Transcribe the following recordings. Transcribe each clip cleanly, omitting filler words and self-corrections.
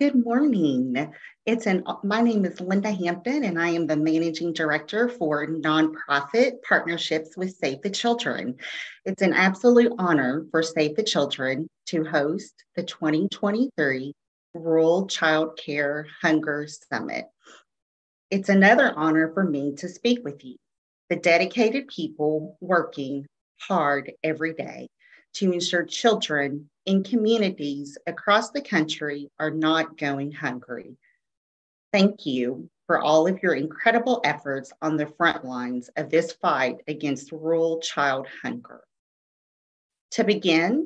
Good morning. My name is Linda Hampton, and I am the Managing Director for Nonprofit Partnerships with Save the Children. It's an absolute honor for Save the Children to host the 2023 Rural Child Care Hunger Summit. It's another honor for me to speak with you, the dedicated people working hard every day to ensure children in communities across the country are not going hungry. Thank you for all of your incredible efforts on the front lines of this fight against rural child hunger. To begin,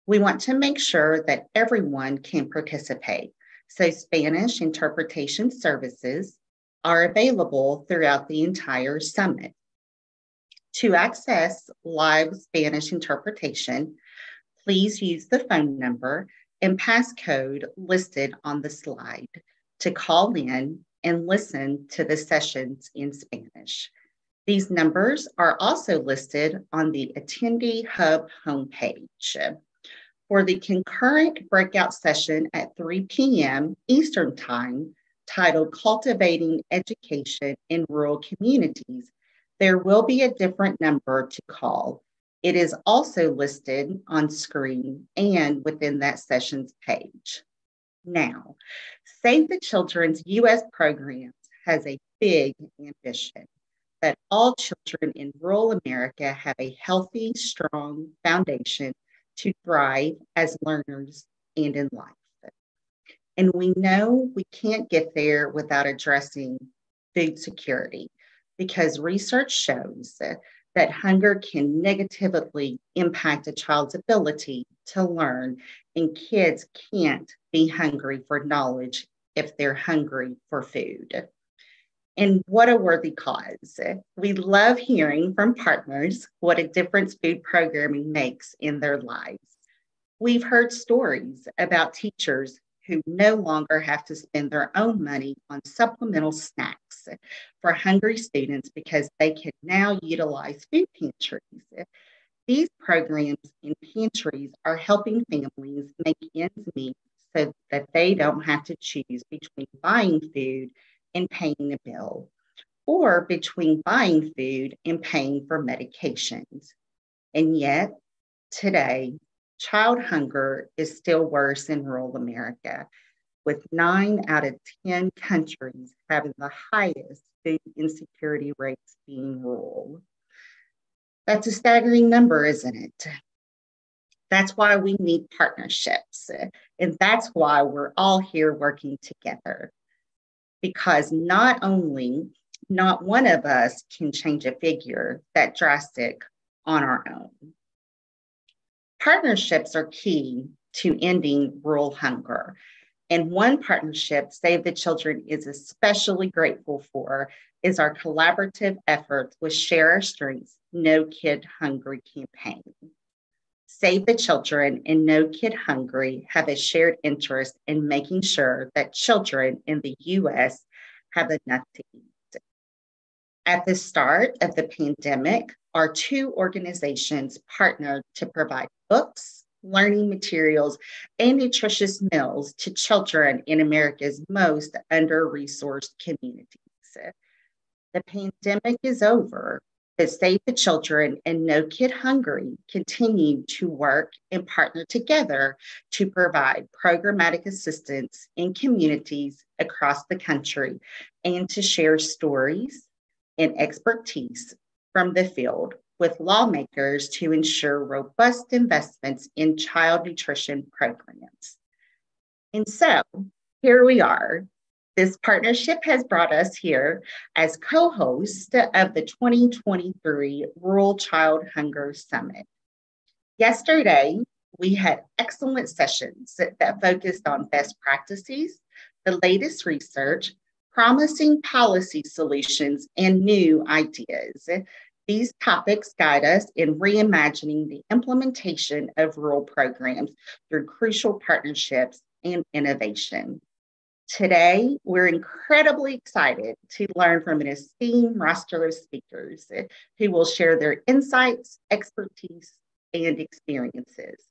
we want to make sure that everyone can participate, so Spanish interpretation services are available throughout the entire summit. To access live Spanish interpretation, please use the phone number and passcode listed on the slide to call in and listen to the sessions in Spanish. These numbers are also listed on the Attendee Hub homepage. For the concurrent breakout session at 3 p.m. Eastern Time, titled Cultivating Education in Rural Communities, there will be a different number to call. It is also listed on screen and within that session's page. Now, Save the Children's U.S. programs has a big ambition that all children in rural America have a healthy, strong foundation to thrive as learners and in life. And we know we can't get there without addressing food security, because research shows that hunger can negatively impact a child's ability to learn, and kids can't be hungry for knowledge if they're hungry for food. And what a worthy cause. We love hearing from partners what a difference food programming makes in their lives. We've heard stories about teachers who no longer have to spend their own money on supplemental snacks for hungry students because they can now utilize food pantries. These programs in pantries are helping families make ends meet so that they don't have to choose between buying food and paying a bill, or between buying food and paying for medications. And yet, today, child hunger is still worse in rural America, with 9 out of 10 countries having the highest food insecurity rates being rural. That's a staggering number, isn't it? That's why we need partnerships, and that's why we're all here working together. Because not one of us can change a figure that drastic on our own. Partnerships are key to ending rural hunger. And one partnership Save the Children is especially grateful for is our collaborative effort with Share Our Strengths No Kid Hungry campaign. Save the Children and No Kid Hungry have a shared interest in making sure that children in the U.S. have enough to eat. At the start of the pandemic, our 2 organizations partnered to provide books, learning materials, and nutritious meals to children in America's most under-resourced communities. The pandemic is over, but Save the Children and No Kid Hungry continue to work and partner together to provide programmatic assistance in communities across the country and to share stories and expertise from the field with lawmakers to ensure robust investments in child nutrition programs. And so here we are. This partnership has brought us here as co-host of the 2023 Rural Child Hunger Summit. Yesterday, we had excellent sessions that focused on best practices, the latest research, promising policy solutions, and new ideas. These topics guide us in reimagining the implementation of rural programs through crucial partnerships and innovation. Today, we're incredibly excited to learn from an esteemed roster of speakers who will share their insights, expertise, and experiences.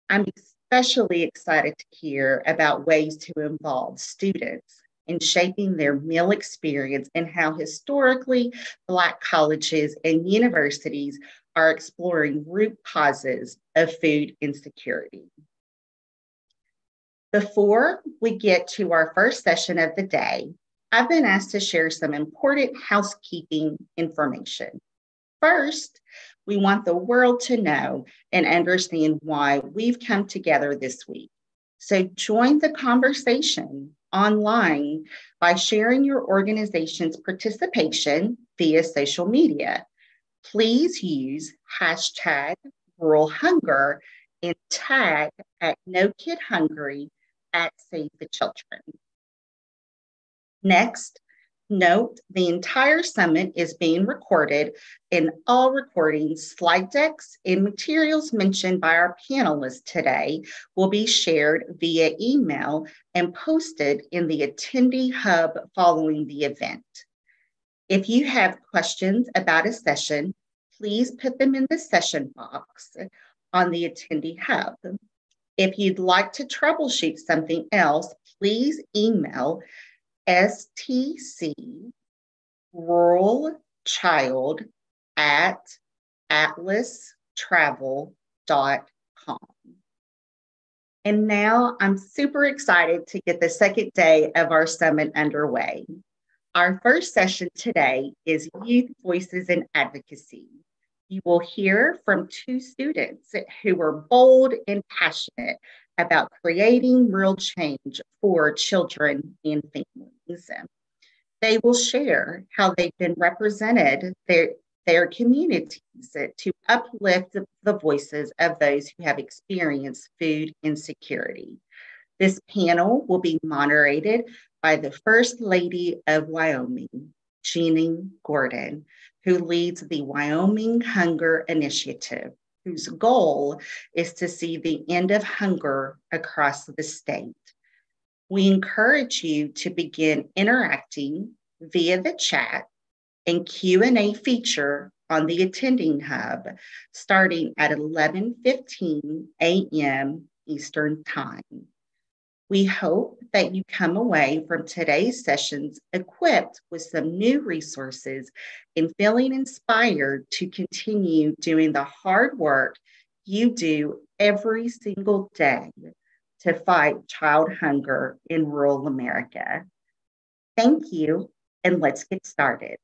I'm especially excited to hear about ways to involve students in shaping their meal experience and how historically Black colleges and universities are exploring root causes of food insecurity. Before we get to our first session of the day, I've been asked to share some important housekeeping information. First, we want the world to know and understand why we've come together this week. So join the conversation online by sharing your organization's participation via social media. Please use hashtag rural hunger and tag at No Kid Hungry at Save the Children. Next, note the entire summit is being recorded, and all recordings, slide decks, and materials mentioned by our panelists today will be shared via email and posted in the attendee hub following the event. If you have questions about a session, please put them in the session box on the attendee hub. If you'd like to troubleshoot something else, please email stcruralchild@atlastravel.com. And now I'm super excited to get the second day of our summit underway. Our first session today is Youth Voices in Advocacy. You will hear from two students who were bold and passionate about creating real change for children and families. They will share how they've been represented their communities to uplift the voices of those who have experienced food insecurity. This panel will be moderated by the First Lady of Wyoming, Jeannie Gordon, who leads the Wyoming Hunger Initiative, whose goal is to see the end of hunger across the state. We encourage you to begin interacting via the chat and Q&A feature on the attending hub starting at 11:15 a.m. Eastern Time. We hope that you come away from today's sessions equipped with some new resources and feeling inspired to continue doing the hard work you do every single day to fight child hunger in rural America. Thank you, and let's get started.